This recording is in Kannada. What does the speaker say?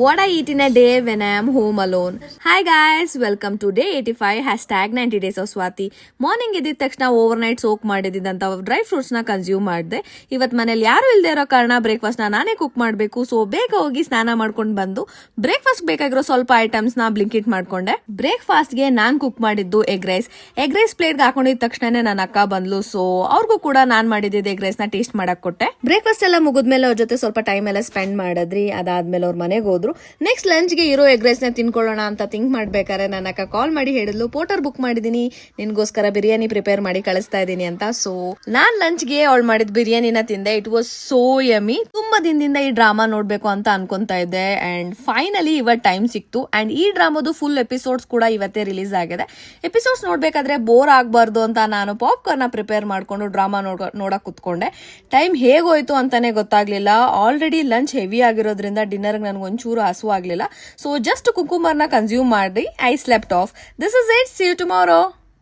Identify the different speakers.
Speaker 1: What I eat in a day when I am home alone. Hi guys, welcome to day 85 #90 days of Swati. Morning ಎದ್ದಿದ ತಕ್ಷಣ ಓವರ್ ನೈಟ್ ಸೋಕ್ ಮಾಡಿದಂತ ಡ್ರೈ ಫ್ರೂಟ್ಸ್ ನ ಕನ್ಸ್ಯೂಮ್ ಮಾಡಿದೆ. ಇವತ್ ಮನೇಲಿ ಯಾರು ಇಲ್ದೇ ಇರೋ ಕಾರಣ ಬ್ರೇಕ್ಫಾಸ್ಟ್ ನ ನಾನೇ ಕುಕ್ ಮಾಡಬೇಕು. ಸೊ ಬೇಗ ಹೋಗಿ ಸ್ನಾನ ಮಾಡ್ಕೊಂಡು ಬಂದು ಬ್ರೇಕ್ಫಾಸ್ಟ್ ಬೇಕಾಗಿರೋ ಸ್ವಲ್ಪ ಐಟಮ್ಸ್ ನ ಬ್ಲಿಂಕಿಟ್ ಮಾಡ್ಕೊಂಡೆ. ಬ್ರೇಕ್ಫಾಸ್ಟ್ ಗೆ ನಾನ್ ಕುಕ್ ಮಾಡಿದ್ದು ಎಗ್ ರೈಸ್ ಪ್ಲೇಟ್ ಹಾಕೊಂಡಿದ ತಕ್ಷಣ ನನ್ನ ಅಕ್ಕ ಬಂದ್ಲು. ಸೊ ಅವ್ರಿಗೂ ಕೂಡ ನಾನ್ ಮಾಡಿದ್ದು ಎಗ್ ರೈಸ್ ನ ಟೇಸ್ಟ್ ಮಾಡಕ್ ಕೊಟ್ಟೆ. ಬ್ರೇಕ್ಫಾಸ್ಟ್ ಎಲ್ಲ ಮುಗಿದ್ಮೇಲೆ ಅವ್ರ ಜೊತೆ ಸ್ವಲ್ಪ ಟೈಮ್ ಎಲ್ಲ ಸ್ಪೆಂಡ್ ಮಾಡಿದ್ರಿ. ಅದಾದ್ಮೇಲೆ ಅವ್ರ ಮನೆಗೆ ಹೋದ್ರು. ನೆಕ್ಸ್ಟ್ ಲಂಚ್ ಗೆ ಇರೋ ಎಗ್ ರೈಸ್ ನ ತಿನ್ಕೊಳ್ಳೋಣ ಅಂತ ಥಿಂಕ್ ಮಾಡ್ಬೇಕಾದ್ರೆ ನನ್ನ ಅಕ್ಕ ಕಾಲ್ ಮಾಡಿ ಹೇಳಿದ್ಲು, ಪೋಟರ್ ಬುಕ್ ಮಾಡಿದೀನಿ, ನಿನ್ಗೋಸ್ಕರ ಬಿರಿಯಾನಿ ಪ್ರಿಪೇರ್ ಮಾಡಿ ಕಳಿಸ್ತಾ ಇದೀನಿ ಅಂತ. ಸೊ ನಾನ್ ಲಂಚ್ ಗೆ ಅವಳು ಮಾಡಿದ ಬಿರಿಯಾನಿನ ತಿಂದೆ. It was so yummy. ತುಂಬಾ ದಿನದಿಂದ ಈ ಡ್ರಾಮಾ ನೋಡ್ಬೇಕು ಅಂತ ಅನ್ಕೊಂತಾ ಇದ್ದೆ ಅಂಡ್ ಫೈನಲಿ ಇವತ್ತು ಟೈಮ್ ಸಿಕ್ತು. ಅಂಡ್ ಈ ಡ್ರಾಮಾದು ಫುಲ್ ಎಪಿಸೋಡ್ಸ್ ಕೂಡ ಇವತ್ತೇ ರಿಲೀಸ್ ಆಗಿದೆ. ಎಪಿಸೋಡ್ಸ್ ನೋಡ್ಬೇಕಾದ್ರೆ ಬೋರ್ ಆಗ್ಬಾರ್ದು ಅಂತ ನಾನು ಪಾಪ್ಕಾರ್ನ್ ಪ್ರಿಪೇರ್ ಮಾಡ್ಕೊಂಡು ಡ್ರಾಮಾ ನೋಡಕ್ ಕುತ್ಕೊಂಡೆ. ಟೈಮ್ ಹೇಗೋಯ್ತು ಅಂತಾನೆ ಗೊತ್ತಾಗ್ಲಿಲ್ಲ. ಆಲ್ರೆಡಿ ಲಂಚ್ ಹೆವಿ ಆಗಿರೋದ್ರಿಂದ ಡಿನ್ನರ್ ನನ್ಗೆ ಒಂಚೂರು ಹಸು ಆಗ್ಲಿಲ್ಲ. ಸೊ ಜಸ್ಟ್ ಕುಕುಂಬರ್ನ ಕನ್ಸ್ಯೂಮ್ ಮಾಡಿ I slept off. This is it. See you tomorrow.